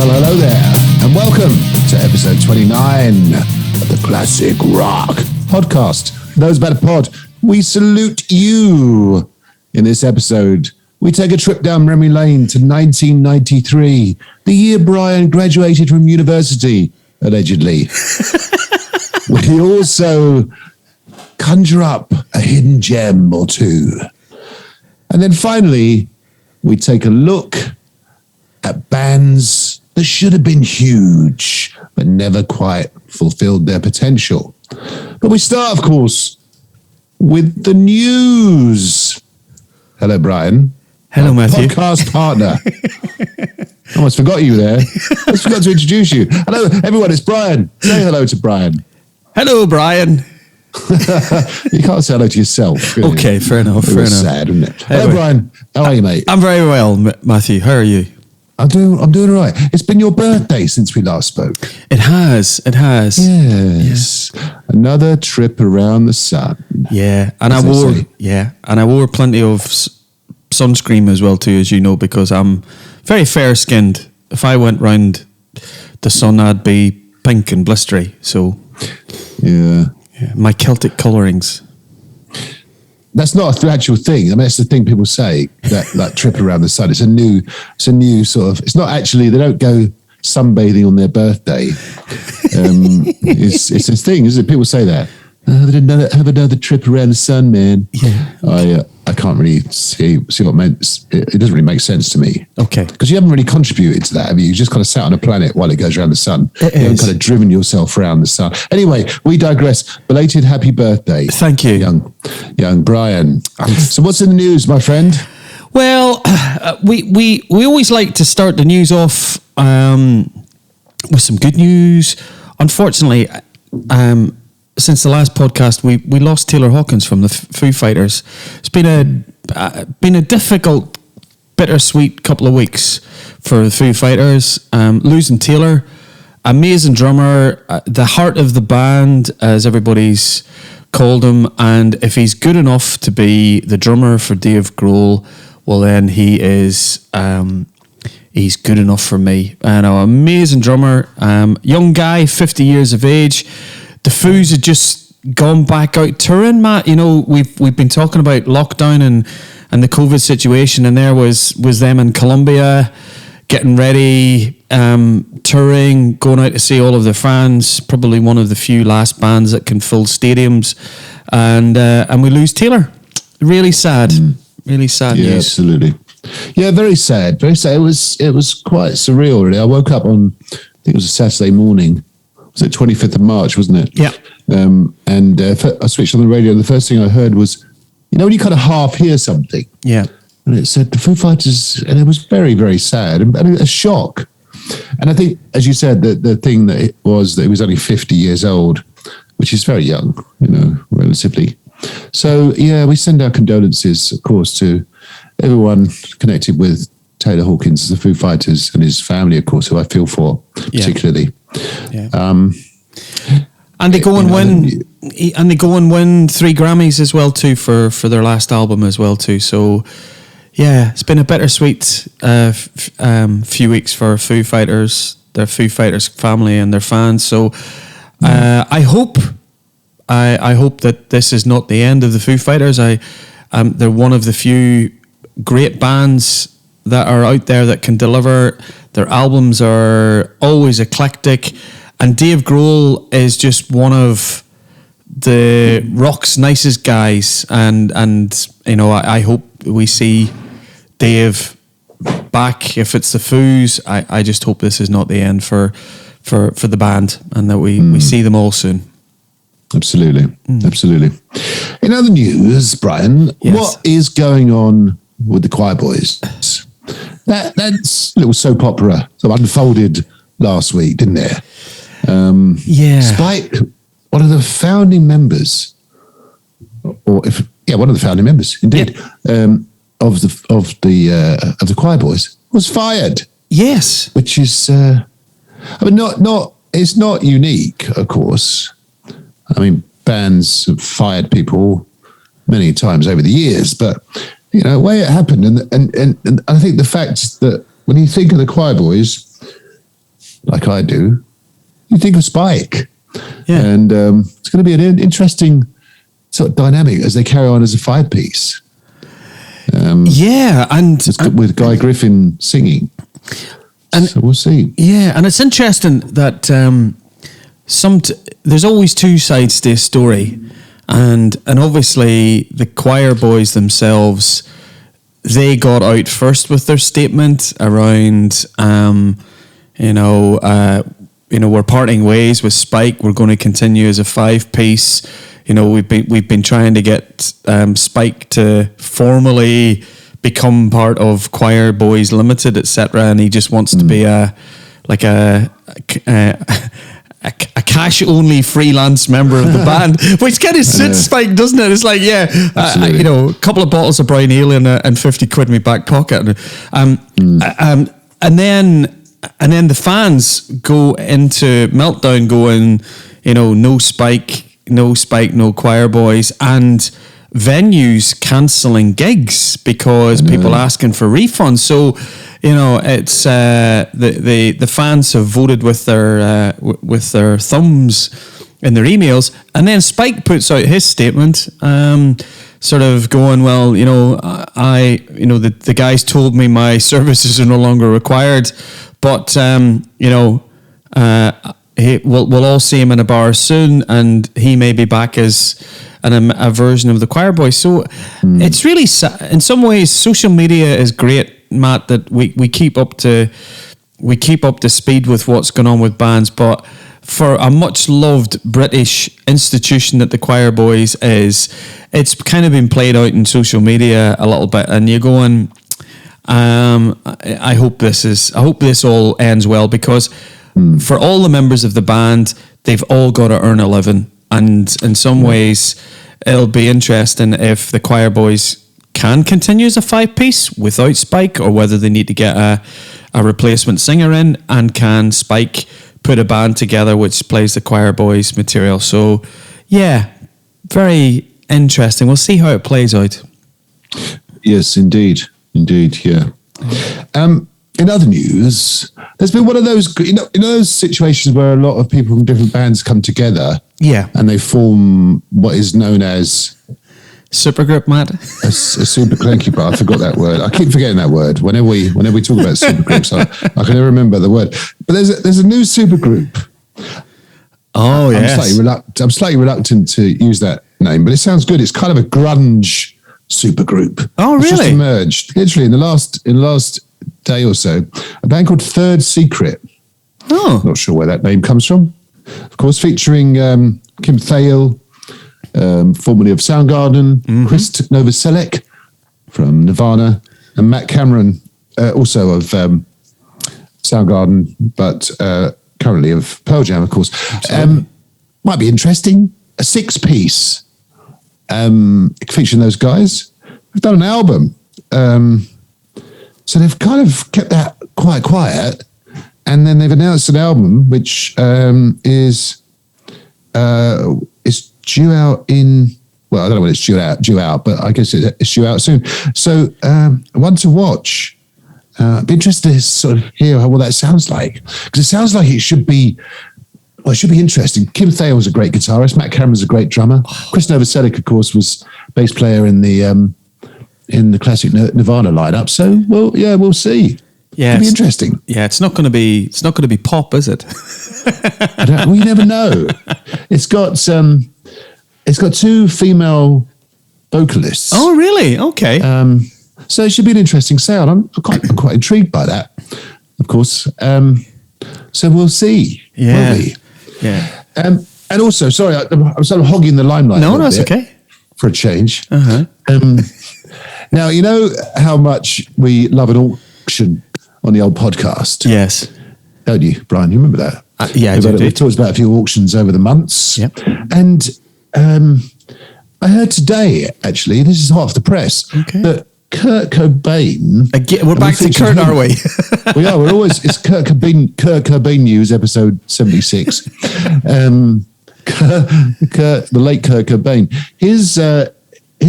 Well, hello there, and welcome to episode 29 of the Classic Rock Podcast. Those about a pod, we salute you. In this episode, we take a trip down memory lane to 1993, the year Brian graduated from university, allegedly. We also conjure up a hidden gem or two. And then finally, we take a look at bands that should have been huge, but never quite fulfilled their potential. But we start, of course, with the news. Hello, Brian. Hello, Matthew. Podcast partner. I almost forgot you there. I just forgot to introduce you. Hello, everyone. It's Brian. Say hello to Brian. Hello, Brian. You can't say hello to yourself. Okay, fair enough. Fair enough. Sad, isn't it? Hello, Anyway, Brian. How are you, mate? I'm very well, Matthew. How are you? I'm doing all right. It's been your birthday since we last spoke. It has. Yes. Another trip around the sun. Yeah, and As they say. I wore plenty of sunscreen as well too, as you know, because I'm very fair skinned. If I went round the sun, I'd be pink and blistery. So, Yeah. my Celtic colourings. That's not an actual thing. I mean, that's the thing people say, that trip around the sun. It's a new sort of, it's not actually, they don't go sunbathing on their birthday. It's a thing, isn't it? People say that. Have another trip around the sun, man. Yeah. I can't really see what it meant. It doesn't really make sense to me. Okay. Because you haven't really contributed to that, have you? You just kind of sat on a planet while it goes around the sun. You haven't kind of driven yourself around the sun. Anyway, we digress. Belated happy birthday. Thank you. Young Brian. So what's in the news, my friend? Well, we always like to start the news off with some good news. Unfortunately, since the last podcast, we lost Taylor Hawkins from the Foo Fighters. It's been a difficult, bittersweet couple of weeks for the Foo Fighters. Losing Taylor, amazing drummer, the heart of the band, as everybody's called him. And if he's good enough to be the drummer for Dave Grohl, well then he is. He's good enough for me. And an amazing drummer, young guy, 50 years of age. The Foos had just gone back out touring, Matt. You know, we've been talking about lockdown and the COVID situation, and there was them in Colombia getting ready, touring, going out to see all of their fans. Probably one of the few last bands that can fill stadiums, and we lose Taylor. Really sad. Really sad Yeah, news. absolutely. Yeah, very sad. Very sad. It was quite surreal, really. I woke up on, I think it was a Saturday morning. Was it 25th of March, wasn't it? Yeah. And I switched on the radio. The first thing I heard was, you know, when you kind of half hear something. Yeah. And it said the Foo Fighters, and it was very, very sad and a shock. And I think, as you said, the thing that it was that he was only 50 years old, which is very young, you know, relatively. So, yeah, we send our condolences, of course, to everyone connected with Taylor Hawkins, the Foo Fighters, and his family, of course, who I feel for particularly. Yeah. And they go and win. And they go and win 3 Grammys as well too for their last album as well too. So yeah, it's been a bittersweet few weeks for Foo Fighters, their Foo Fighters family and their fans. So I hope that this is not the end of the Foo Fighters. They're one of the few great bands that are out there that can deliver. Their albums are always eclectic, and Dave Grohl is just one of the rock's nicest guys. And you know, I hope we see Dave back. If it's the Foos, I just hope this is not the end for the band, and that we see them all soon. Absolutely. In other news, Brian, What is going on with the Choir Boys? That's a little soap opera sort of unfolded last week, didn't it? Despite one of the founding members, one of the founding members, indeed, of the Choir Boys was fired. Yes, which is, it's not unique, of course. I mean, bands have fired people many times over the years, but you know, the way it happened, and I think the fact that when you think of the Choir Boys, like I do, you think of Spike. Yeah. And it's going to be an interesting sort of dynamic as they carry on as a 5-piece. Yeah, and with Guy Griffin singing. And so we'll see. Yeah, and it's interesting that there's always two sides to a story. And obviously the choir boys themselves, they got out first with their statement around, we're parting ways with Spike. We're going to continue as a 5-piece. We've been trying to get Spike to formally become part of Choir Boys Limited, etc. And he just wants to be a cash-only freelance member of the band, which kind of suits Spike, doesn't it? It's like, a couple of bottles of brown ale and 50 quid in my back pocket. And then the fans go into meltdown going, no Spike, no Choir Boys, and venues cancelling gigs because people asking for refunds. So, it's the fans have voted with their thumbs in their emails, and then Spike puts out his statement, sort of going, well, the guys told me my services are no longer required, but we'll all see him in a bar soon, and he may be back as a version of the Choir Boys. So it's really, in some ways, social media is great, Matt, that we keep up to speed with what's going on with bands, but for a much loved British institution that the Choir Boys is, it's kind of been played out in social media a little bit, and you're going, I hope this all ends well, because for all the members of the band, they've all got to earn a living. And in some ways, it'll be interesting if the Choir Boys can continue as a 5-piece without Spike, or whether they need to get a replacement singer in, and can Spike put a band together which plays the Choir Boys material. So, yeah, very interesting. We'll see how it plays out. Yes, indeed, yeah. In other news, there's been one of those, those situations where a lot of people from different bands come together, and they form what is known as supergroup, Matt. A super clanky, but I forgot that word. I keep forgetting that word whenever we talk about supergroups. I can never remember the word. But there's a new supergroup. Oh, yes. I'm slightly reluctant to use that name, but it sounds good. It's kind of a grunge supergroup. Oh, really? It's just emerged literally in the last day or so. A band called Third Secret. Oh, not sure where that name comes from. Of course, featuring Kim Thayil, formerly of Soundgarden, Chris Novoselic from Nirvana, and Matt Cameron, also of Soundgarden, but currently of Pearl Jam, of course. Might be interesting. A 6-piece featuring those guys. They've done an album. So they've kind of kept that quite quiet, and then they've announced an album which is due out in, well, I don't know when it's due out, but I guess it's due out soon. So one to watch. I'd be interested to sort of hear what that sounds like, because it sounds like it should be interesting. Kim Thayil was a great guitarist. Matt Cameron was a great drummer. Chris Novoselic, of course, was bass player in the classic Nirvana lineup. So, we'll see. Yeah, it'll be interesting. Yeah, it's not going to be pop, is it? We never know. It's got 2 female vocalists. Oh, really? Okay. So it should be an interesting sound. I'm quite intrigued by that, of course. So we'll see. Yeah. Won't we? Yeah. And also, sorry, I'm sort of hogging the limelight. No, that's okay. For a change. Uh-huh. Now, you know how much we love an auction on the old podcast? Yes. Don't you, Brian? You remember that? Yeah, I do. We've talked about a few auctions over the months. Yep. And I heard today, actually, this is hot off the press, that Kurt Cobain... Again, we're back to Kurt, are we? We are. We're always... It's Kurt Cobain News, episode 76. The late Kurt Cobain. His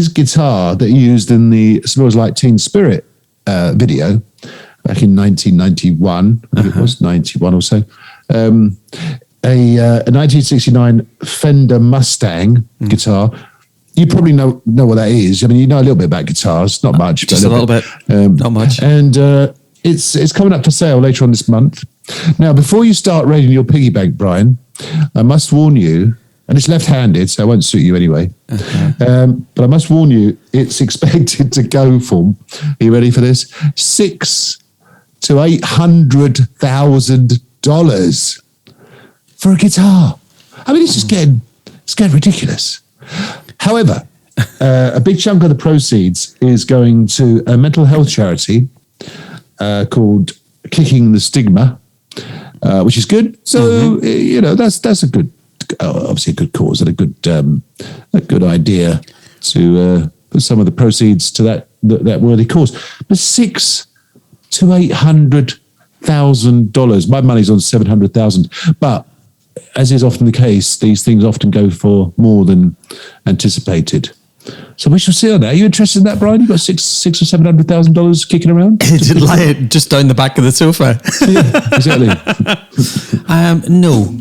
guitar that he used in the Smells Like Teen Spirit video back in 1991, I think it was 91 or so, a 1969 Fender Mustang guitar. You probably know what that is. I mean, you know a little bit about guitars, not much, just but a little bit. Not much. And it's coming up for sale later on this month. Now, before you start raiding your piggy bank, Brian, I must warn you, and it's left-handed, so it won't suit you anyway. But I must warn you, it's expected to go for. Are you ready for this? $600,000 to $800,000 for a guitar. I mean, it's getting ridiculous. However, a big chunk of the proceeds is going to a mental health charity called Kicking the Stigma, which is good. So that's a good, obviously a good cause and a good idea to put some of the proceeds to that worthy cause. But $600,000 to $800,000. My money's on $700,000, but as is often the case, these things often go for more than anticipated. So we shall see on that. Are you interested in that, Brian? You got $600,000 or $700,000 kicking around? Did lie it just down the back of the sofa? Yeah, exactly. No.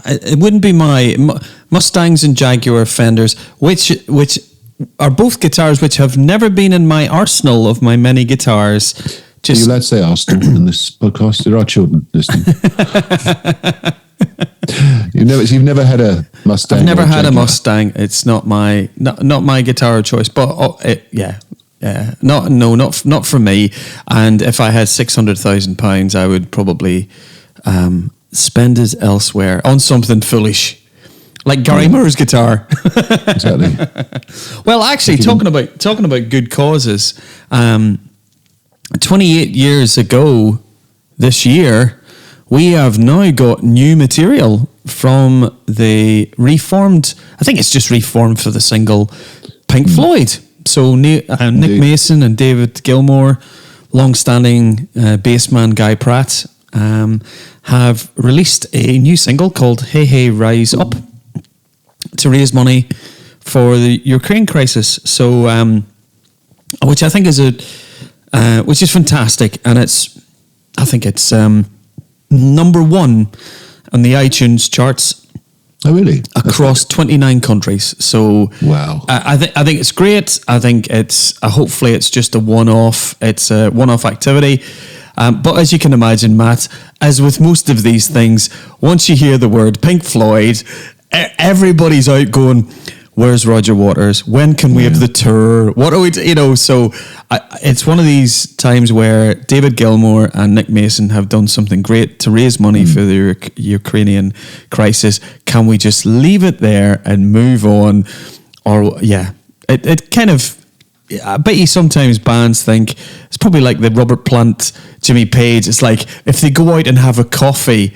It wouldn't be my Mustangs and Jaguar Fenders, which are both guitars which have never been in my arsenal of my many guitars. Are you allowed to say Arsenal in this podcast? There are children listening. You've never had a Mustang. I've never had a Mustang. It's not my guitar of choice. But not for me. And if I had £600,000, I would probably spend it elsewhere on something foolish, like Gary Moore's guitar. Exactly. Well, actually, talking about good causes. 28 years ago this year, we have now got new material from the reformed, I think it's just reformed for the single Pink Floyd. So Nick Mason and David Gilmour, long-standing bassman Guy Pratt, have released a new single called Hey Hey Rise Up to raise money for the Ukraine crisis. So, which I think is which is fantastic, and I think it's number one on the iTunes charts. Oh, really? Across 29 countries. So wow. I think it's great. I think hopefully it's just a one-off. It's a one-off activity. But as you can imagine, Matt, as with most of these things, once you hear the word Pink Floyd, everybody's out going, where's Roger Waters? When can we have the tour? What are we, so it's one of these times where David Gilmour and Nick Mason have done something great to raise money for the Ukrainian crisis. Can we just leave it there and move on? Or, it kind of, I bet you sometimes bands think, it's probably like the Robert Plant, Jimmy Page. It's like, if they go out and have a coffee,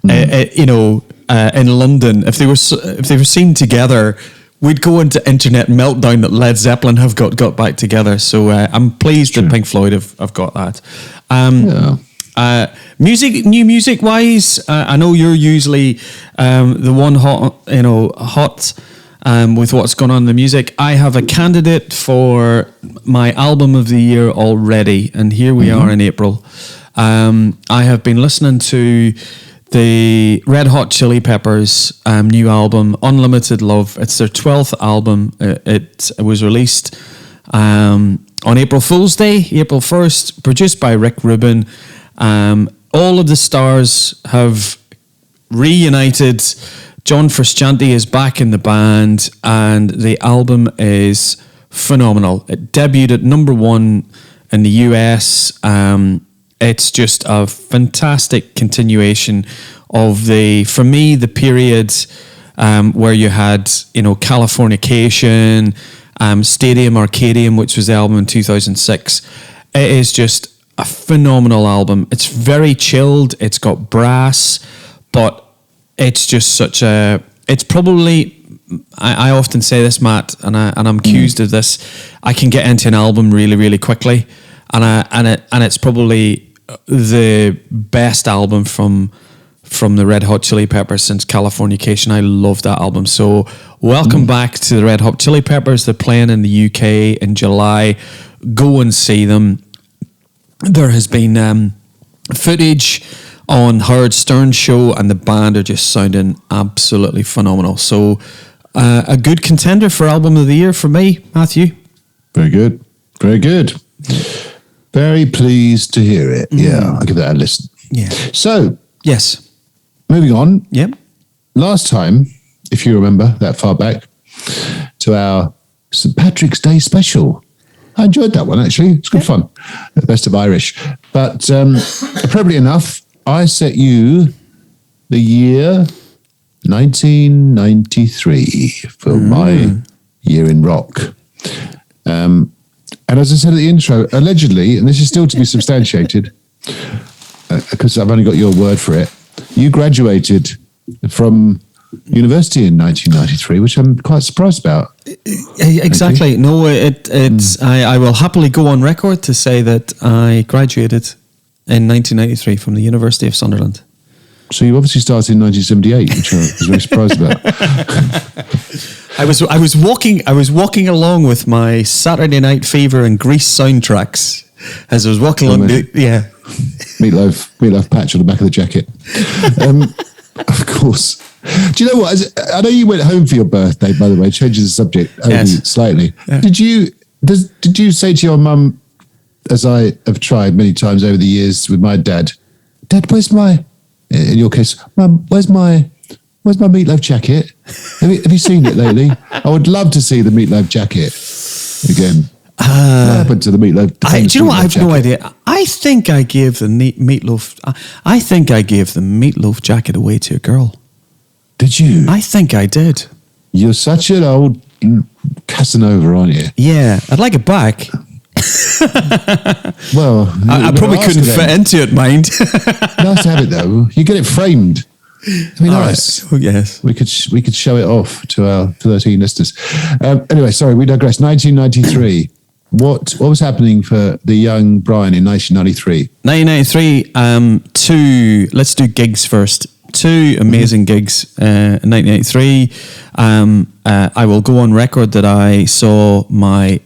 in London, if they were seen together, we'd go into internet meltdown that Led Zeppelin have got back together. So I'm pleased that Pink Floyd have got that. New music wise, I know you're usually the one hot with what's going on in the music. I have a candidate for my album of the year already, and here we are in April. I have been listening to the Red Hot Chili Peppers new album, Unlimited Love. It's their 12th album. It was released on April Fool's Day, April 1st, produced by Rick Rubin. All of the stars have reunited. John Frusciante is back in the band, and the album is phenomenal. It debuted at number 1 in the US. It's just a fantastic continuation of the period where you had, Californication, Stadium Arcadium, which was the album in 2006. It is just a phenomenal album. It's very chilled. It's got brass, but it's just it's probably, I often say this, Matt, and I'm accused of this. I can get into an album really, really quickly, and it's probably the best album from the Red Hot Chili Peppers since Californication. I love that album. So welcome back to the Red Hot Chili Peppers. They're playing in the UK in July. Go and see them. There has been footage on Howard Stern's show, and the band are just sounding absolutely phenomenal. So a good contender for Album of the Year for me, Matthew. Very good. Very good. Very pleased to hear it. Yeah, I'll give that a listen. Yeah. So, Yes. moving on. Yep. Last time, if you remember that far back, to our St. Patrick's Day special. I enjoyed that one, actually. It's good fun. The best of Irish. But appropriately enough, I set you the year 1993 for my year in rock. And as I said at the intro, allegedly, and this is still to be substantiated, because I've only got your word for it, you graduated from university in 1993, which I'm quite surprised about. Exactly. No, it's. I will happily go on record to say that I graduated in 1993 from the University of Sunderland. So you obviously started in 1978, which I was very surprised about. I was walking along with my Saturday Night Fever and Grease soundtracks as I was walking along. Meatloaf patch on the back of the jacket. Of course. Do you know what? I know you went home for your birthday, by the way, changes the subject only slightly. Yeah. Did you say to your mum, as I have tried many times over the years with my dad, Dad, where's my, in your case, Mum, where's my Meatloaf jacket? Have you seen it lately? I would love to see the Meatloaf jacket again. What happened to the Meatloaf? Do you know what? I have no idea. I think I gave the Meatloaf. I think I gave the Meatloaf jacket away to a girl. Did you? I think I did. You're such an old Casanova, aren't you? Yeah, I'd like it back. Well, I probably couldn't fit into it, mind. Nice to have it though. You get it framed. It'd be nice. Right. Oh, yes. We could show it off to our 13 listeners. Anyway, sorry, we digress. 1993. What was happening for the young Brian in 1993? 1993. Let's do gigs first. Two amazing gigs in 1993. I will go on record that I saw my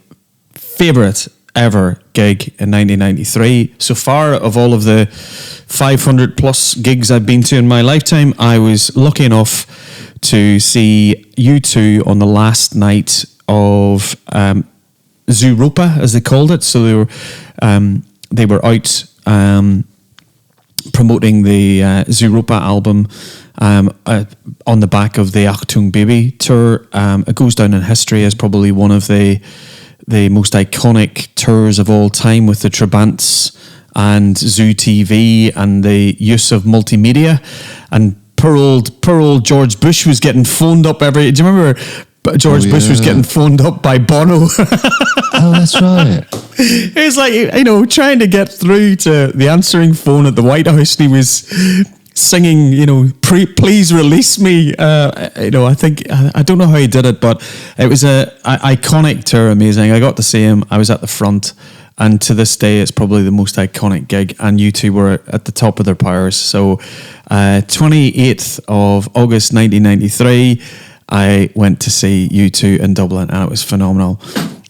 favourite ever gig in 1993. So far, of all of the 500 plus gigs I've been to in my lifetime, I was lucky enough to see U2 on the last night of Zooropa, as they called it. So they were out promoting the Zooropa album on the back of the Achtung Baby tour. It goes down in history as probably one of the most iconic tours of all time, with the Trabants and Zoo TV and the use of multimedia. And poor old George Bush was getting phoned up do you remember George Bush was getting phoned up by Bono? Oh, that's right. It was like, trying to get through to the answering phone at the White House, and he was singing, please release me. I think, I don't know how he did it, but it was a iconic tour, amazing. I got to see him. I was at the front, and to this day, it's probably the most iconic gig, and U2 were at the top of their powers. So 28th of August 1993, I went to see U2 in Dublin, and it was phenomenal.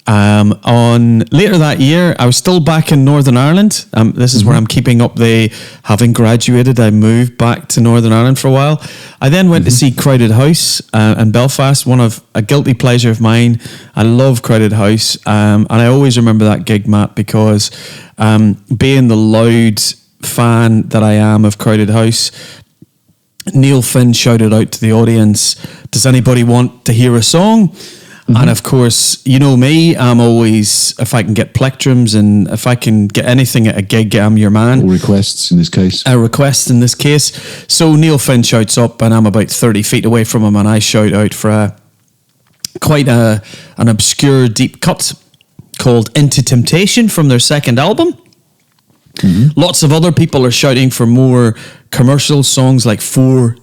On later that year, I was still back in Northern Ireland. This is where I'm keeping up having graduated, I moved back to Northern Ireland for a while. I then went to see Crowded House in Belfast, a guilty pleasure of mine. I love Crowded House, and I always remember that gig, Matt, because being the loud fan that I am of Crowded House, Neil Finn shouted out to the audience, "Does anybody want to hear a song?" And of course, you know me, I'm always, if I can get plectrums and if I can get anything at a gig, I'm your man. Or requests in this case. A request in this case. So Neil Finn shouts up, and I'm about 30 feet away from him, and I shout out for quite an obscure deep cut called Into Temptation from their second album. Lots of other people are shouting for more commercial songs like Four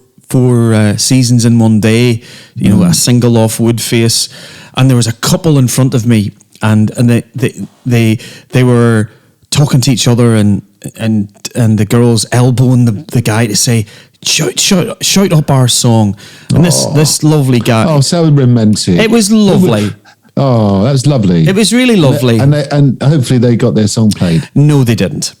Seasons in One Day, a single off Woodface, and there was a couple in front of me, and they were talking to each other, and the girls elbowing the guy to say, shout up our song. And this lovely guy, so romantic. it was lovely. Oh, that was lovely. It was really lovely. And hopefully they got their song played. No, they didn't.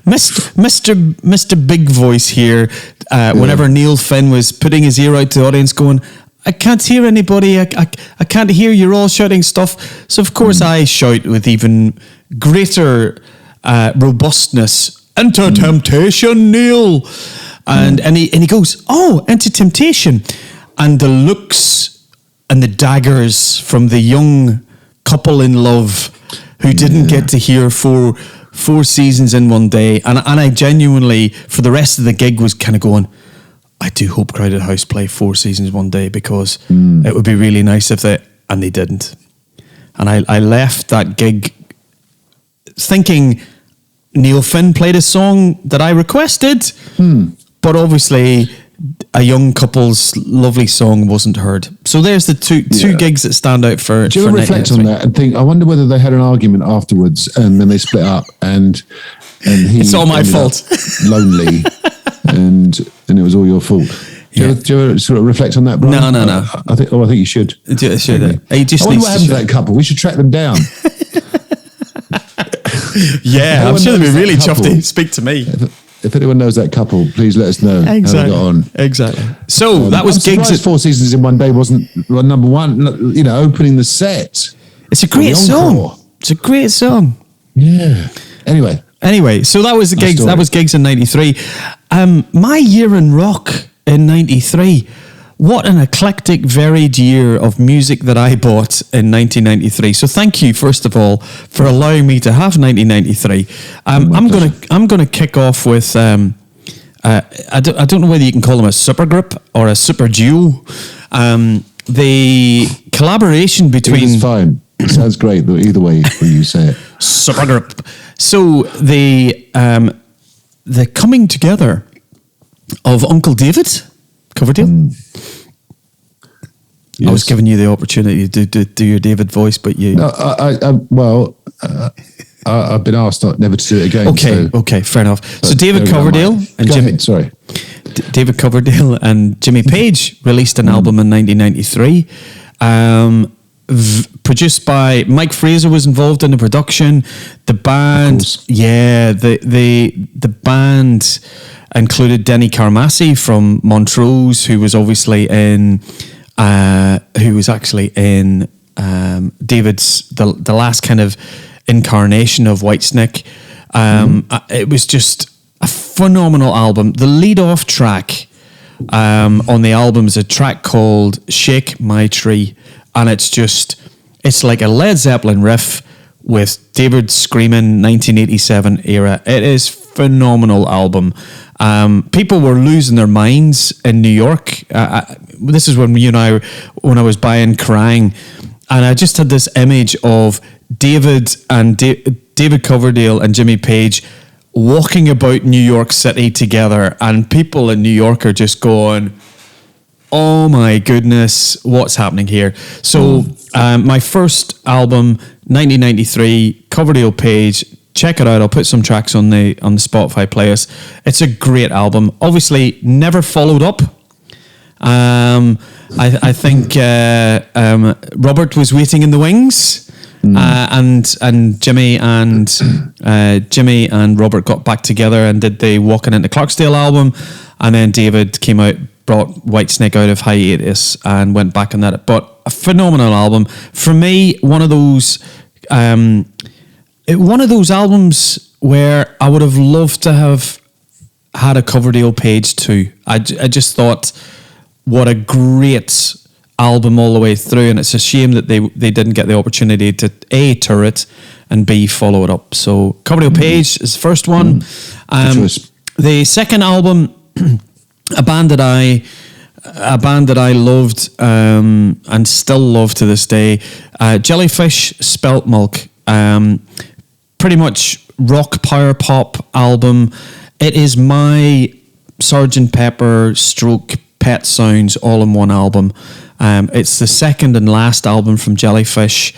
Mr. Big Voice here, whenever Neil Finn was putting his ear out to the audience going, I can't hear anybody, I can't hear, you're all shouting stuff. So of course I shout with even greater robustness, Enter Temptation, Neil. And he goes, oh, Enter Temptation. And the looks and the daggers from the young couple in love who didn't get to hear four seasons in one day. And I genuinely, for the rest of the gig, was kind of going, I do hope Crowded House play 4 seasons one day, because it would be really nice if and they didn't. And I left that gig thinking Neil Finn played a song that I requested, but obviously a young couple's lovely song wasn't heard. So there's the two gigs that stand out for. Do you ever reflect on that and think, I wonder whether they had an argument afterwards and then they split up and he it's all my fault, lonely, and it was all your fault. Do you ever sort of reflect on that, Brian? No. I think you should. You should. I wonder what happened to that couple. We should track them down. Yeah, I'm sure they'd be really chuffed to speak to me. If anyone knows that couple, please let us know exactly. how they got on. Exactly. So that was gigs. 4 seasons in one day wasn't number one. Opening the set. It's a great song. It's a great song. Yeah. Anyway, so that was the gigs. That was gigs in '93. My year in rock in '93. What an eclectic, varied year of music that I bought in 1993. So thank you, first of all, for allowing me to have 1993. I'm gonna kick off with I don't know whether you can call them a supergroup or a super duo. The collaboration between it's fine. It sounds great either way when you say it. Supergroup. So the coming together of Uncle David Coverdale. Yes. I was giving you the opportunity to do your David voice, but you. No, I've been asked never to do it again. Okay, fair enough. So David Coverdale and Jimmy. Sorry. David Coverdale and Jimmy Page released an album in 1993. Produced by Mike Fraser was involved in the production. The band, the band included Denny Carmassi from Montrose, who was obviously in, David's the last kind of incarnation of Whitesnake. It was just a phenomenal album. The lead-off track on the album is a track called "Shake My Tree," and it's like a Led Zeppelin riff with David screaming 1987 era. It is phenomenal album. People were losing their minds in New York. This is when when I was buying Kerrang, and I just had this image of David and David Coverdale and Jimmy Page walking about New York City together, and people in New York are just going, oh my goodness, what's happening here? So my first album, 1993, Coverdale Page. Check it out. I'll put some tracks on the Spotify playlist. It's a great album. Obviously, never followed up. I think Robert was waiting in the wings, and Jimmy and Robert got back together and did the Walking into Clarksdale album, and then David came out, brought Whitesnake out of hiatus, and went back on that. But a phenomenal album for me. One of those albums where I would have loved to have had a Coverdale Page too. I just thought, what a great album all the way through, and it's a shame that they didn't get the opportunity to A, tour it, and B, follow it up. So Coverdale Page is the first one. The second album, a band that I loved and still love to this day, Jellyfish Spelt Milk. Pretty much rock power pop album. It is my Sgt. Pepper stroke Pet Sounds all in one album. It's the second and last album from Jellyfish.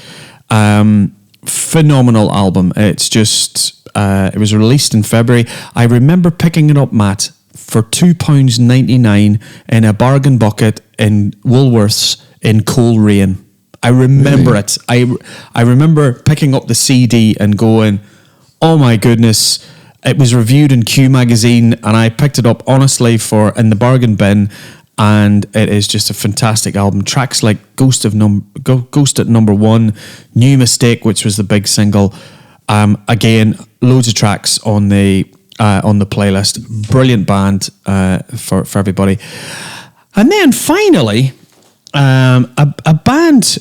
Phenomenal album. It's just it was released in February. I remember picking it up, Matt, for £2.99 in a bargain bucket in Woolworths in Coleraine. I remember it. I remember picking up the CD and going, oh my goodness, It was reviewed in Q magazine, and I picked it up honestly in the bargain bin. And it is just a fantastic album. Tracks like Ghost at Number One, New Mistake, which was the big single. Again, loads of tracks on the playlist. Brilliant band for everybody. And then finally, a band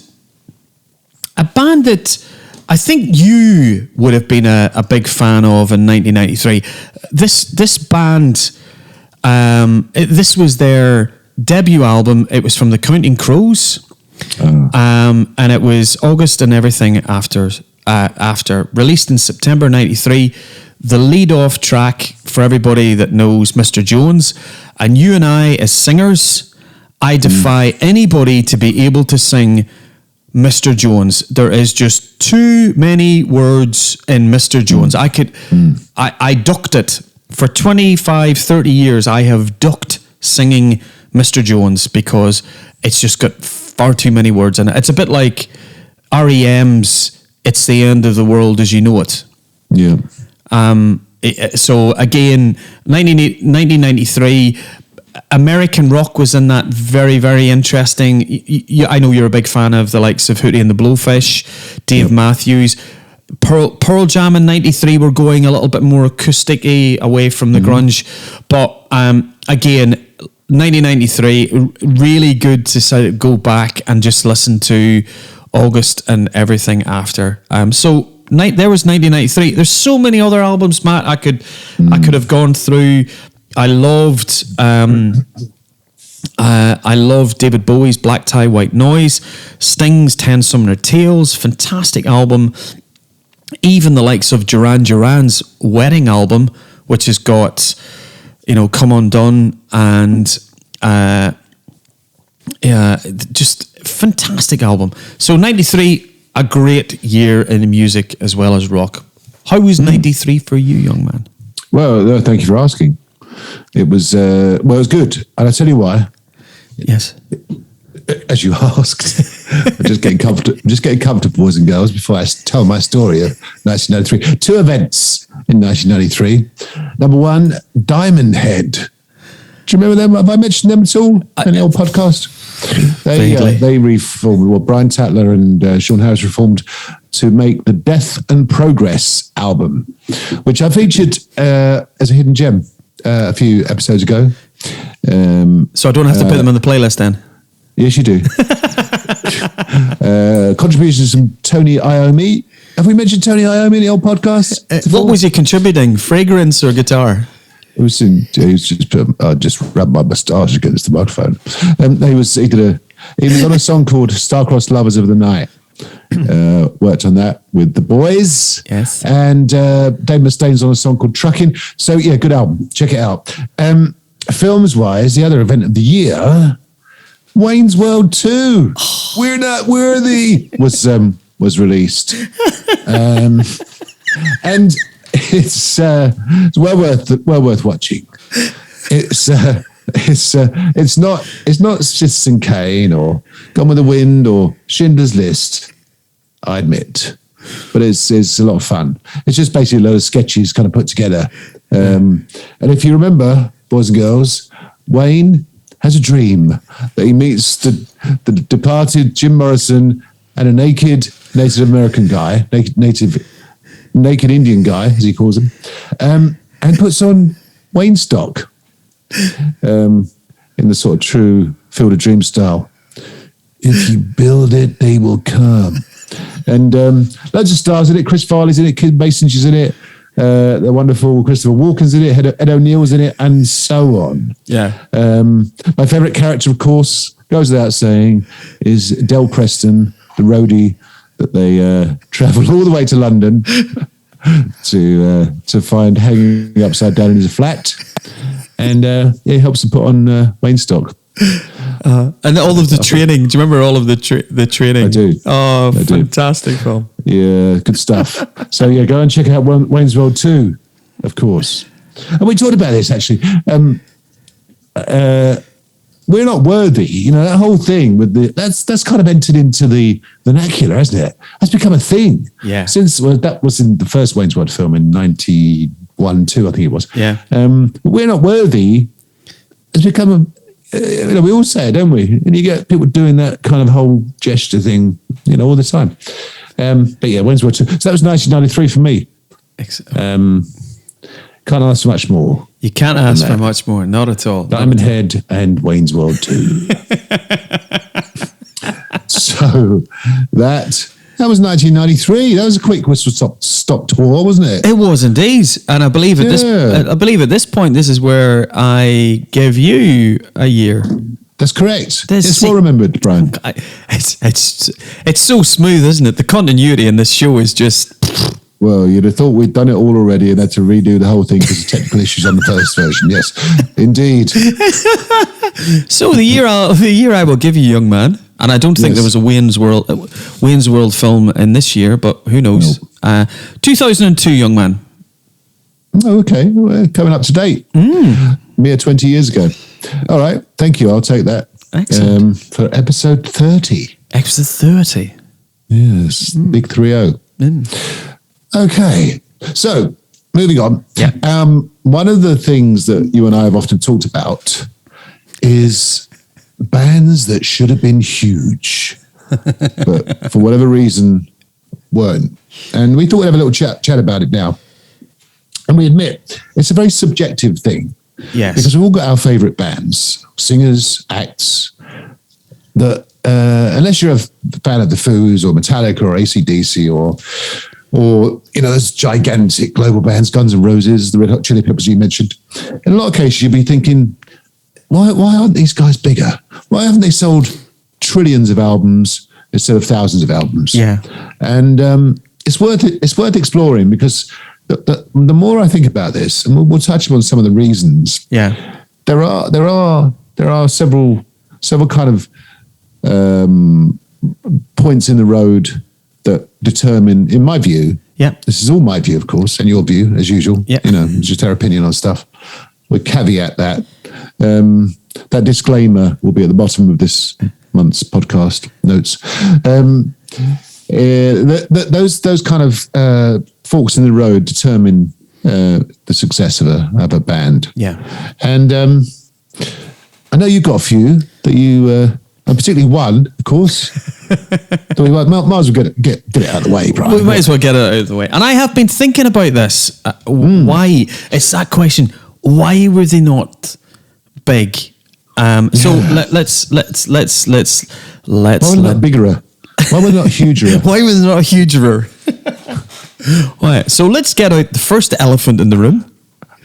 that I think you would have been a big fan of in 1993. This band, this was their debut album. It was from the Counting Crows, and it was August and Everything After, released in September 93. The lead-off track, for everybody that knows Mr. Jones, and you and I as singers, I defy anybody to be able to sing Mr. Jones. There is just too many words in Mr. Jones. I ducked it. For 25, 30 years, I have ducked singing Mr. Jones because it's just got far too many words in it. It's a bit like R.E.M.'s It's the End of the World as You Know It. Yeah. So again, 1993, American rock was in that. Very, very interesting. I know you're a big fan of the likes of Hootie and the Blowfish, Dave Matthews. Pearl Jam in 93 were going a little bit more acoustic-y away from the grunge. But again, 1993, really good to sort of go back and just listen to August and Everything After. So there was 1993. There's so many other albums, Matt. I could have gone through. I loved David Bowie's Black Tie, White Noise, Sting's 10 Summer Tales, fantastic album. Even the likes of Duran Duran's Wedding album, which has got, Come Undone and just fantastic album. So 93, a great year in music as well as rock. How was 93 for you, young man? Well, thank you for asking. It was it was good, and I tell you why. Yes. As you asked, I'm just getting comfortable, boys and girls, before I tell my story of 1993. 2 events in 1993. Number one, Diamond Head. Do you remember them? Have I mentioned them at all in the old podcast? They reformed. Well, Brian Tatler and Sean Harris reformed to make the Death and Progress album, which I featured as a hidden gem a few episodes ago. So I don't have to put them on the playlist then? Yes, you do. Contributions from Tony Iommi. Have we mentioned Tony Iommi in the old podcast? What was he contributing? Fragrance or guitar? He was just rubbed my moustache against the microphone. He was on a song called Star-Crossed Lovers of the Night. Worked on that with the boys. Yes. And Dave Mustaine's on a song called Truckin'. So yeah, good album. Check it out. Films wise, the other event of the year, Wayne's World 2. We're Not Worthy was released. And it's well worth watching. It's not Citizen Kane or Gone with the Wind or Schindler's List, I admit, but it's a lot of fun. It's just basically a load of sketches kind of put together. And if you remember, boys and girls, Wayne has a dream that he meets the departed Jim Morrison and a naked Native American guy, naked Indian guy, as he calls him, and puts on Wayne stock in the sort of true Field of Dreams style. If you build it, they will come. And loads of stars in it. Chris Farley's in it. Kim Basinger's in it. The wonderful Christopher Walken's in it. Ed O'Neill's in it, and so on. Yeah. My favourite character, of course, goes without saying, is Del Preston, the roadie that they travel all the way to London to find hanging upside down in his flat. And he helps to put on Wayne stock. And all of the training. Do you remember all of the training? I do. Oh, fantastic film. Yeah, good stuff. So yeah, go and check out Wayne's World 2, of course. And we talked about this actually. We're Not Worthy. That whole thing with that's kind of entered into the vernacular, hasn't it? That's become a thing. Yeah. Since that was in the first Wayne's World film in 91, 1, 2, I think it was. Yeah. We're not worthy has become we all say it, don't we? And you get people doing that kind of whole gesture thing, all the time. But yeah, Wayne's World 2. So that was 1993 for me. Can't ask for much more. You can't ask for much more, not at all. Diamond Head and Wayne's World 2. So that was 1993. That was a quick whistle stop tour, wasn't it? It was indeed, and I believe at this point, this is where I give you a year. That's correct. It's well remembered, Brian. It's so smooth, isn't it? The continuity in this show is just. Well, you'd have thought we'd done it all already and had to redo the whole thing because of technical issues on the first version. Yes, indeed. So the year I will give you, young man, and I don't think there was a Wayne's World film in this year, but who knows? No. 2002, young man. Oh, okay. We're coming up to date. Mere 20 years ago. All right. Thank you. I'll take that. Excellent. For episode 30. Episode 30. Yes. Big 3-0. Okay. So, moving on. Yeah. One of the things that you and I have often talked about is bands that should have been huge, but for whatever reason weren't. And we thought we'd have a little chat about it now. And we admit it's a very subjective thing. Yes. Because we've all got our favourite bands, singers, acts, that unless you're a fan of the Foos or Metallica or AC/DC or those gigantic global bands, Guns N' Roses, the Red Hot Chili Peppers you mentioned, in a lot of cases you'd be thinking, why aren't these guys bigger? Why haven't they sold trillions of albums instead of thousands of albums? Yeah. And it's worth exploring because the more I think about this, and we'll touch on some of the reasons. Yeah. There are several kind of points in the road that determine, in my view, this is all my view, of course, and your view, as usual. Yeah. It's just our opinion on stuff. We caveat that. That disclaimer will be at the bottom of this month's podcast notes. Those kind of forks in the road determine the success of a band. Yeah. And I know you've got a few that you, and particularly one, of course. So we might as well get it out of the way, Brian. We might as well get it out of the way. And I have been thinking about this. Why? It's that question. Why were they not big? So let's. Why were they not bigger? Why were they not huger? Why were they not huger? Right. So let's get out the first elephant in the room.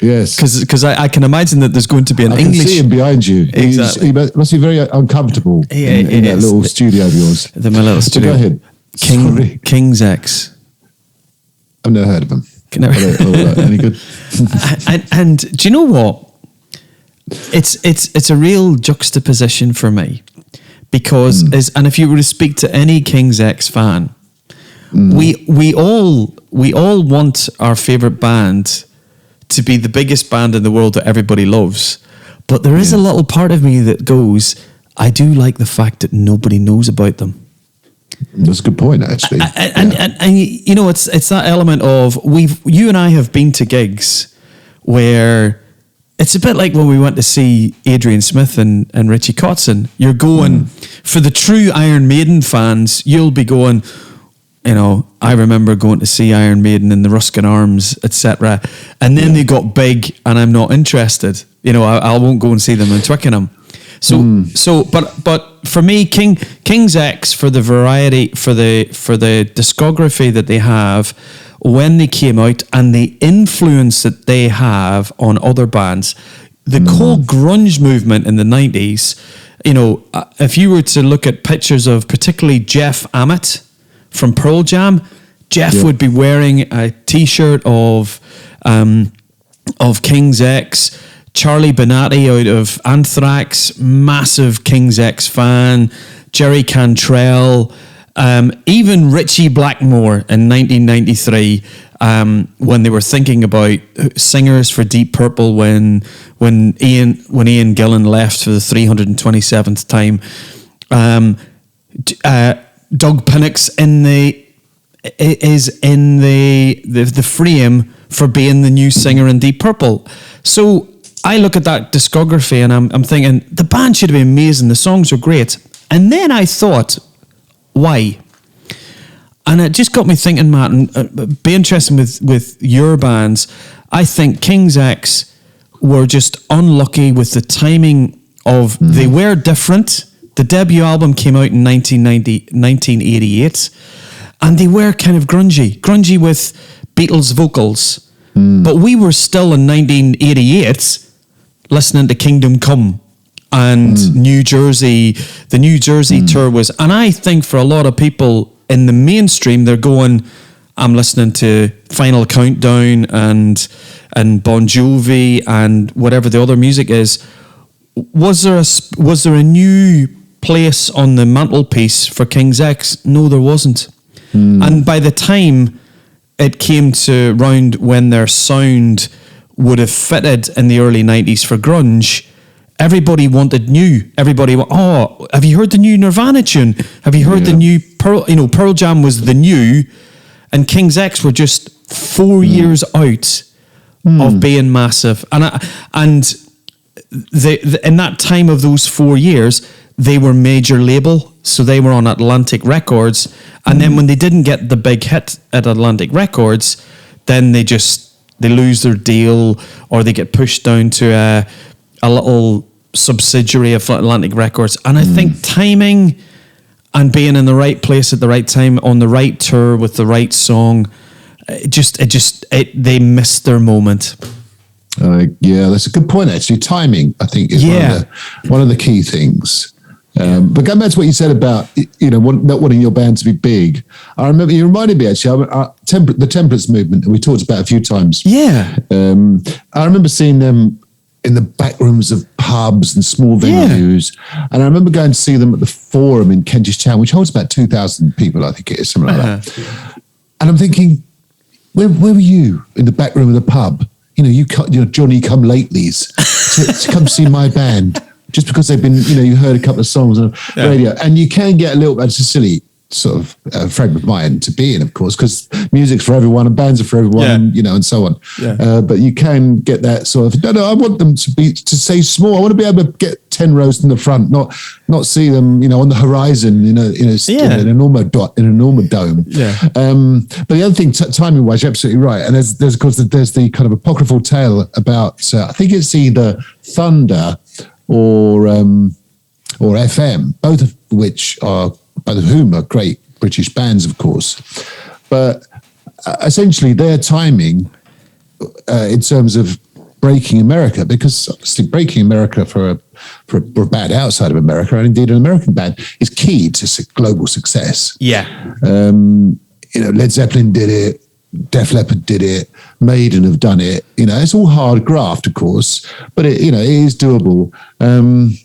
Yes. Because I can imagine that there's going to be an English. I can see him behind you. Exactly. He must be very uncomfortable in that little studio of yours. My little studio. Go ahead. King's X. I've never heard of them. Any good? and do you know what? It's a real juxtaposition for me because and if you were to speak to any King's X fan, we all want our favorite band to be the biggest band in the world that everybody loves, but there is a little part of me that goes, I do like the fact that nobody knows about them. That's a good point, actually. And it's that element of you and I have been to gigs where it's a bit like when we went to see Adrian Smith and Richie Kotzen. You're going for the true Iron Maiden fans. You'll be going, I remember going to see Iron Maiden in the Ruskin Arms, etc. And then they got big, and I'm not interested. I won't go and see them in Twickenham. But for me, King's X, for the variety, for the discography that they have, when they came out and the influence that they have on other bands, the whole grunge movement in the 90s, if you were to look at pictures of particularly Jeff Ament from Pearl Jam, Jeff would be wearing a t-shirt of King's X. Charlie Benatti out of Anthrax, massive King's X fan. Jerry Cantrell, even Richie Blackmore in 1993, when they were thinking about singers for Deep Purple when Ian Gillan left for the 327th time. Doug Pinnick's in is in the frame for being the new singer in Deep Purple. So I look at that discography and I'm thinking the band should have been amazing. The songs are great. And then I thought, why? And it just got me thinking, Matt, and be interesting with your bands. I think King's X were just unlucky with the timing of, they were different. The debut album came out in 1988, and they were kind of grungy with Beatles vocals. But we were still in 1988 listening to Kingdom Come and New Jersey. The New Jersey tour was, and I think for a lot of people in the mainstream, they're going, I'm listening to Final Countdown and Bon Jovi and whatever the other music is. Was there a new place on the mantelpiece for King's X? No, there wasn't. And by the time it came to round when their sound would have fitted in the early 90s for grunge, everybody wanted new. Everybody went, oh, have you heard the new Nirvana tune? Have you heard the new Pearl Jam was the new, and King's X were just 4 years out of being massive. And in that time of those 4 years, they were major label, so they were on Atlantic Records. And then when they didn't get the big hit at Atlantic Records, then they lose their deal, or they get pushed down to a little subsidiary of Atlantic Records. And I think timing and being in the right place at the right time on the right tour with the right song, they missed their moment. Yeah, that's a good point. Actually, timing, I think, is one of the key things. But going back to what you said about not wanting your band to be big, I remember you reminded me actually. The Temperance Movement, and we talked about it a few times. Yeah, I remember seeing them in the back rooms of pubs and small venues, and I remember going to see them at the Forum in Kentish Town, which holds about 2,000 people, I think it is, something like that. And I'm thinking, where were you in the back room of the pub? You Johnny Come Latelys to come see my band just because they've been, you heard a couple of songs on radio, and you can get a little bit. It's a silly sort of frame of mind to be in, of course, because music's for everyone and bands are for everyone, and so on. But you can get that sort of, no, I want them to say small. I want to be able to get 10 rows in the front, not see them, on the horizon, in an enormous dome. But the other thing, timing wise, you're absolutely right. And there's of course there's the kind of apocryphal tale about I think it's either Thunder or FM, both of whom are great British bands, of course. But essentially their timing in terms of breaking America, because obviously breaking America for a band outside of America, and indeed an American band, is key to global success. Led Zeppelin did it, Def Leppard did it, Maiden have done it. It's all hard graft, of course, but it is doable. And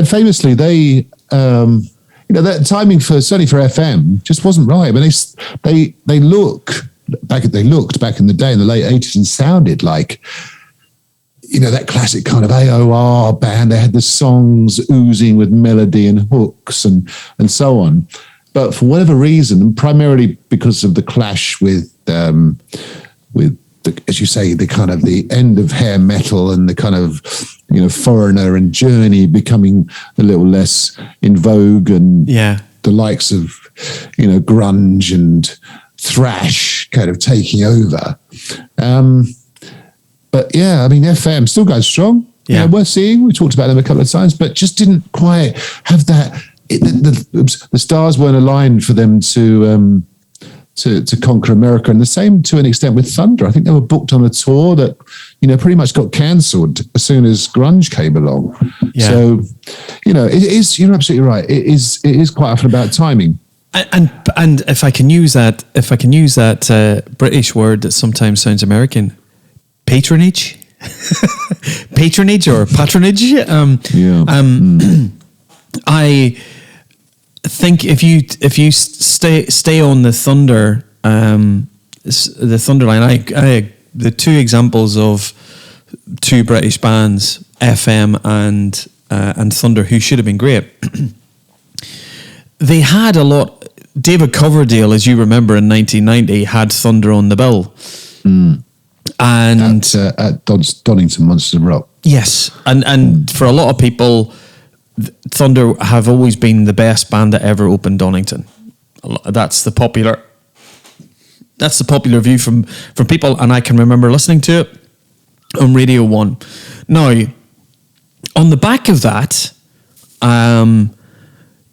famously, they that timing certainly for FM just wasn't right. I mean, they looked back in the day in the late 80s and sounded like that classic kind of AOR band. They had the songs oozing with melody and hooks and so on. But for whatever reason, and primarily because of the clash with as you say, the kind of the end of hair metal and the kind of Foreigner and Journey becoming a little less in vogue, and the likes of grunge and thrash kind of taking over. But I mean, FM still goes strong. Worth seeing. We talked about them a couple of times, but just didn't quite have that. The stars weren't aligned for them to conquer America, and the same to an extent with Thunder. I think they were booked on a tour that pretty much got cancelled as soon as grunge came along. So it is. You're absolutely right. It is quite often about timing. And if I can use that British word that sometimes sounds American, patronage, patronage or patronage. I think if you stay on the Thunder line, I the two examples of two British bands, FM and Thunder, who should have been great. They had a lot. David Coverdale, as you remember, in 1990, had Thunder on the bill. And at Donington Monsters Rock. yes, and for a lot of people, Thunder have always been the best band that ever opened Donington. That's the popular view from people, and I can remember listening to it on Radio 1. Now, on the back of that,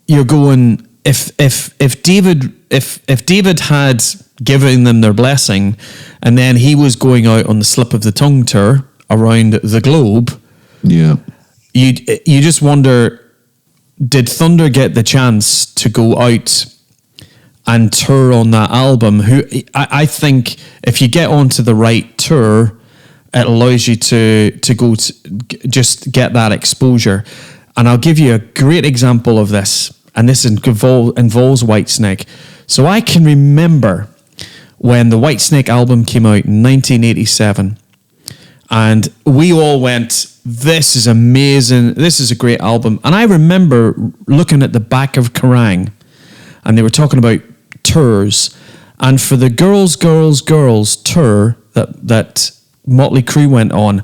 you're going, if David had given them their blessing, and then he was going out on the Slip of the Tongue tour around the globe, yeah, you just wonder, did Thunder get the chance to go out and tour on that album? I think if you get onto the right tour, it allows you to go to just get that exposure. And I'll give you a great example of this, and this involves Whitesnake. So I can remember when the Whitesnake album came out in 1987, and we all went, this is amazing, this is a great album. And I remember looking at the back of Kerrang, and they were talking about tours, and for the Girls tour that Motley Crue went on,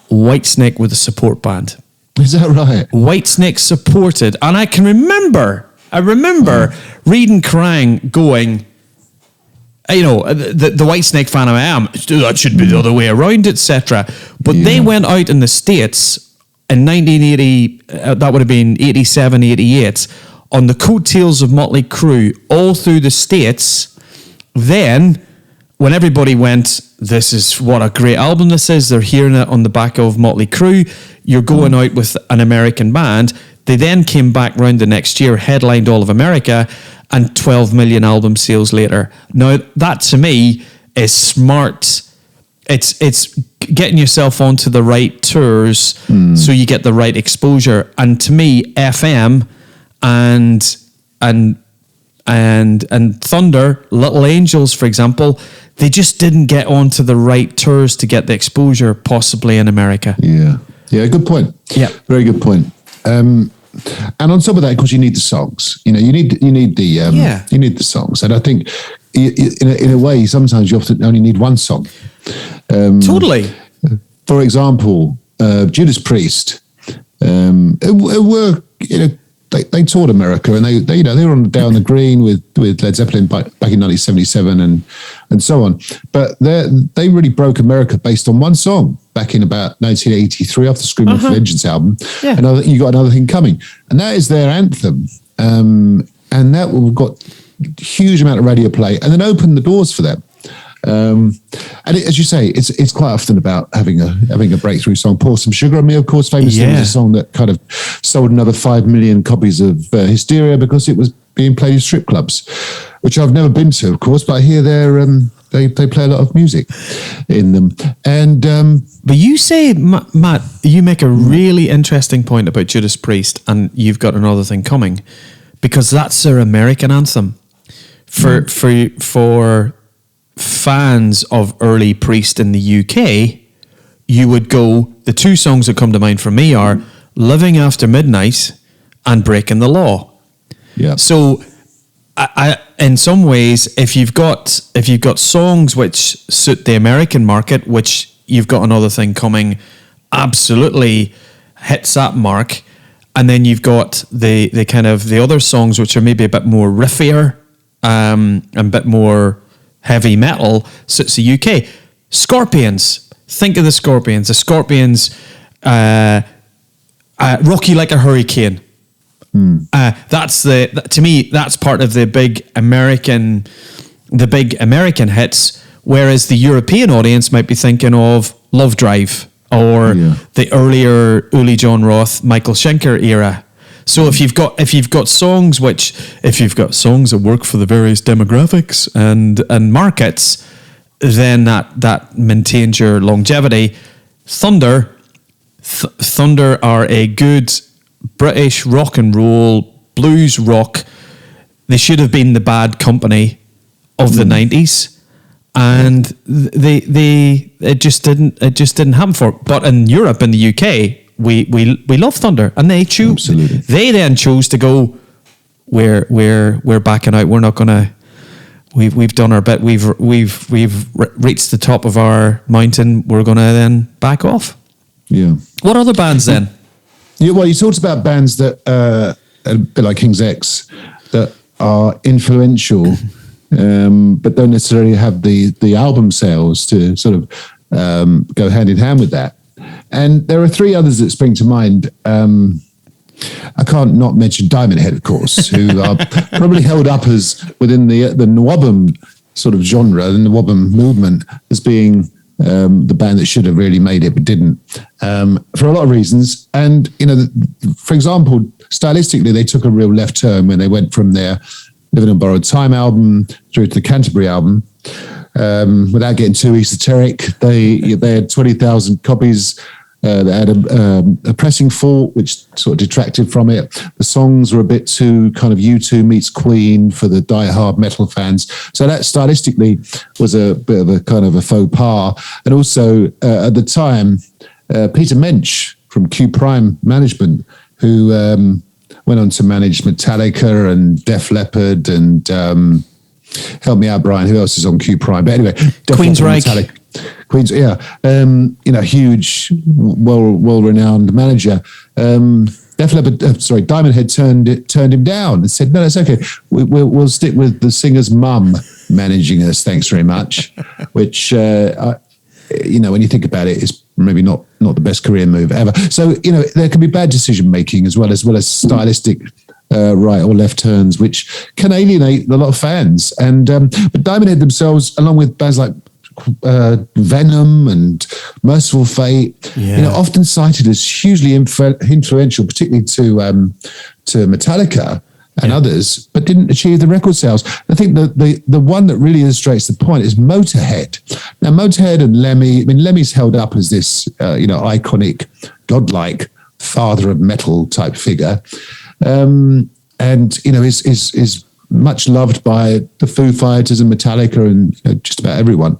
Whitesnake with a support band. Is that right? Whitesnake supported, and I remember reading Kerrang going, you know, the Whitesnake fan I am, that should be the other way around, etc. But they went out in the States in 1980, that would have been 87, 88, on the coattails of Motley Crue, all through the States. Then, when everybody went, this is what a great album this is, they're hearing it on the back of Motley Crue, you're going out with an American band. They then came back round the next year, headlined all of America, and 12 million album sales later. Now, that to me is smart. It's getting yourself onto the right tours so you get the right exposure. And to me, FM and Thunder, Little Angels, for example, they just didn't get onto the right tours to get the exposure possibly in America. Yeah, good point. Yeah, very good point. And on top of that, of course, you need the songs. You know, you need the songs. And I think, in a way, sometimes you often only need one song. Totally. For example, Judas Priest were, you know, they toured America, and they were on Down the Green with Led Zeppelin back in 1977 and so on. But they really broke America based on one song back in about 1983 off the Screaming for Vengeance album. Yeah. And You Got Another Thing Coming, and that is their anthem. And that got a huge amount of radio play, and then opened the doors for them. And as you say, it's quite often about having a breakthrough song. Pour Some Sugar on Me, of course, famously was a song that kind of sold another 5 million copies of Hysteria because it was being played in strip clubs, which I've never been to, of course, but I hear they play a lot of music in them. And but you say, Matt, you make a really interesting point about Judas Priest, and You've Got Another Thing Coming, because that's their American anthem. For fans of early Priest in the UK, you would go, the two songs that come to mind for me are Living After Midnight and Breaking the Law. Yeah. So I in some ways, if you've got songs which suit the American market, which You've Got Another Thing Coming absolutely hits that mark, and then you've got the kind of the other songs which are maybe a bit more riffier and a bit more heavy metal, suits the UK. Scorpions. Think of the Scorpions. The Scorpions, Rocky Like a Hurricane. To me, that's part of the big American hits. Whereas the European audience might be thinking of Love Drive or the earlier Uli John Roth, Michael Schenker era. So if you've got songs that work for the various demographics and markets, then that maintains your longevity. Thunder are a good British rock and roll, blues rock. They should have been the Bad Company of the 90s. And it just didn't happen for it. But in Europe, in the UK, we love Thunder, and they then chose to go, we're backing out. We're not gonna. We've done our bit. We've reached the top of our mountain. We're gonna then back off. Yeah. What other bands then? Yeah, well, you talked about bands that a bit like King's X that are influential, but don't necessarily have the album sales to sort of go hand in hand with that. And there are three others that spring to mind. I can't not mention Diamond Head, of course, who are probably held up as within the Nwabum sort of genre, the Nwabum movement, as being the band that should have really made it but didn't, for a lot of reasons. And, you know, for example, stylistically, they took a real left turn when they went from their Living on Borrowed Time album through to the Canterbury album. Without getting too esoteric, they had 20,000 copies. They had a pressing fault, which sort of detracted from it. The songs were a bit too kind of U2 meets Queen for the die-hard metal fans. So that stylistically was a bit of a kind of a faux pas. And also, at the time, Peter Mensch from Q Prime Management, who went on to manage Metallica and Def Leppard and help me out, Brian, who else is on Q Prime? But anyway, Queensryche. Queens, yeah, huge, well-renowned manager. Def Leppard, Diamond Head turned him down and said, "No, that's okay. We'll stick with the singer's mum managing us. Thanks very much." Which, when you think about it, is maybe not the best career move ever. So, there can be bad decision making as well as stylistic right or left turns, which can alienate a lot of fans. And but Diamond Head themselves, along with bands like Venom and Merciful Fate, often cited as hugely influential, particularly to Metallica and others, but didn't achieve the record sales. I think the one that really illustrates the point is Motorhead. Now, Motorhead and Lemmy, Lemmy's held up as this, iconic, godlike father of metal type figure. And, is much loved by the Foo Fighters and Metallica and just about everyone.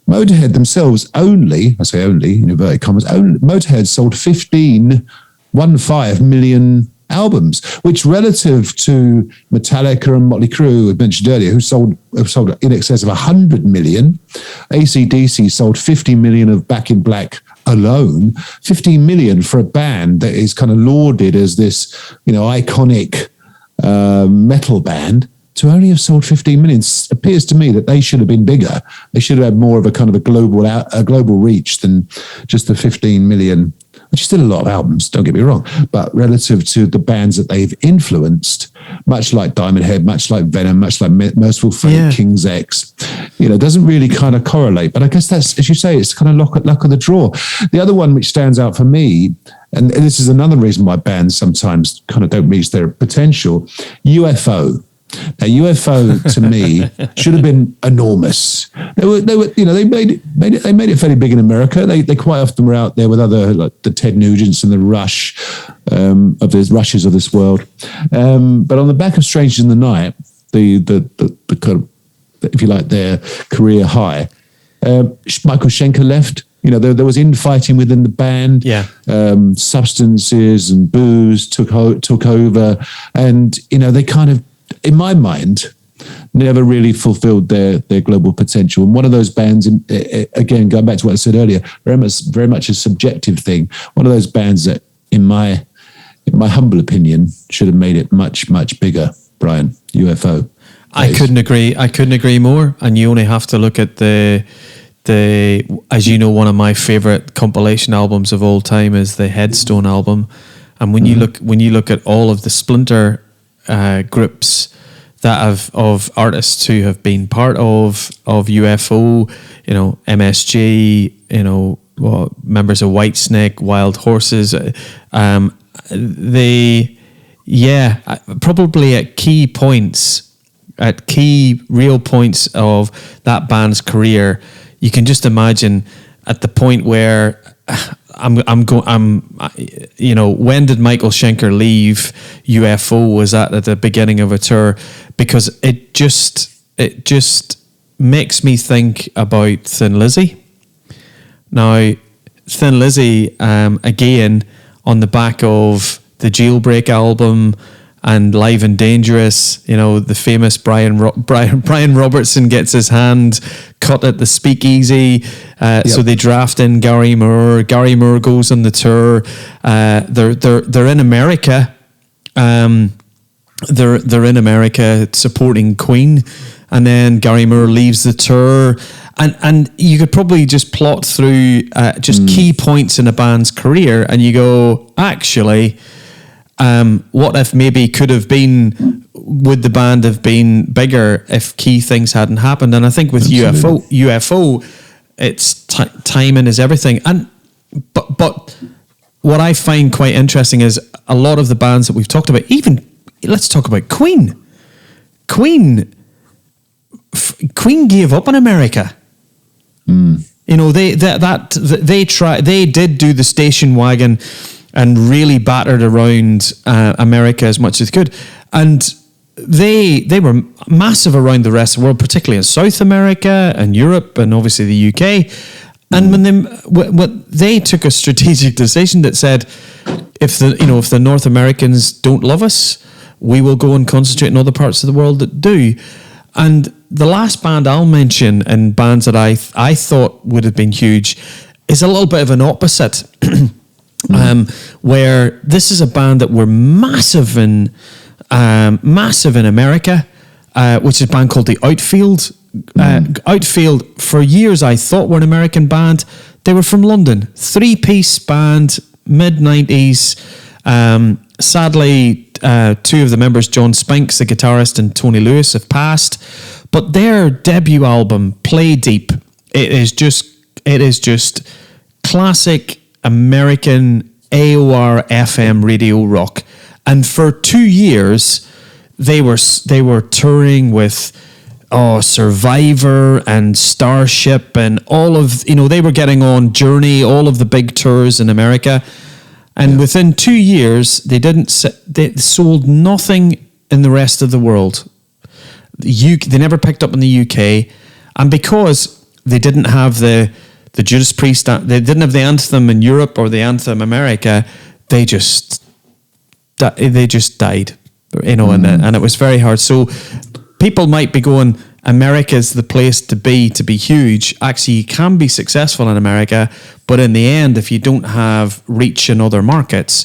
Motorhead themselves only, I say only, in inverted commas, Motorhead sold 15 million albums, which relative to Metallica and Motley Crue, I mentioned earlier, who sold in excess of 100 million. AC/DC sold 50 million of Back in Black alone. 15 million for a band that is kind of lauded as this, iconic metal band, to only have sold 15 million appears to me that they should have been bigger. They should have had more of a kind of a global reach than just the 15 million, which is still a lot of albums, don't get me wrong, but relative to the bands that they've influenced, much like Diamond Head, much like Venom, much like Merciful Fate, King's X, doesn't really kind of correlate. But I guess that's, as you say, it's kind of luck of the draw. The other one which stands out for me, and this is another reason why bands sometimes kind of don't reach their potential, UFO. Now, UFO to me should have bbeen enormous. They made it fairly big in America. They quite often were out there with other, like the Ted Nugents and the Rush of the Rushes of this world. But on the back of Strangers in the Night, the kind of, if you like, their career high, Michael Schenker left. There was infighting within the band. Substances and booze took over, and they kind of, in my mind, never really fulfilled their global potential. And one of those bands, again, going back to what I said earlier, very much a subjective thing. One of those bands that, in my humble opinion, should have made it much, much bigger. Brian, UFO. I couldn't agree more. And you only have to look at the as you know, one of my favorite compilation albums of all time is the Headstone album. And when you look at all of the splinter groups of artists who have been part of UFO, MSG, members of Whitesnake, Wild Horses, probably at key real points of that band's career, you can just imagine at the point where when did Michael Schenker leave UFO? Was that at the beginning of a tour? Because it just makes me think about Thin Lizzy. Now, Thin Lizzy, again, on the back of the Jailbreak album, and Live and Dangerous. You know, the famous Brian Robertson gets his hand cut at the Speakeasy. So they draft in Gary Moore. Gary Moore goes on the tour. They're in America. They're in America supporting Queen, and then Gary Moore leaves the tour. And you could probably just plot through just key points in a band's career, and you go, actually, what if maybe would the band have been bigger if key things hadn't happened? And I think with UFO, it's timing is everything. But what I find quite interesting is a lot of the bands that we've talked about, even let's talk about Queen. Queen gave up on America. You know, they did do the station wagon and really battered around America as much as they could, and they were massive around the rest of the world, particularly in South America and Europe and obviously the UK. And when they took a strategic decision that said, if the North Americans don't love us, we will go and concentrate in other parts of the world that do. And the last band I'll mention, and bands that I thought would have been huge, is a little bit of an opposite. Where this is a band that were massive in America, which is a band called The Outfield. Outfield, for years I thought were an American band. They were from London. 3-piece band, mid-90s. Sadly, two of the members, John Spinks, the guitarist, and Tony Lewis, have passed. But their debut album, Play Deep, it is just classic American AOR FM radio rock. And for 2 years, they were touring with Survivor and Starship and all of, they were getting on Journey, all of the big tours in America. And within 2 years, they sold nothing in the rest of the world. They never picked up in the UK. And because they didn't have the Judas Priest, they didn't have the anthem in Europe or the anthem America, they just died, and it was very hard. So people might be going, America's the place to be huge. Actually, you can be successful in America, but in the end, if you don't have reach in other markets,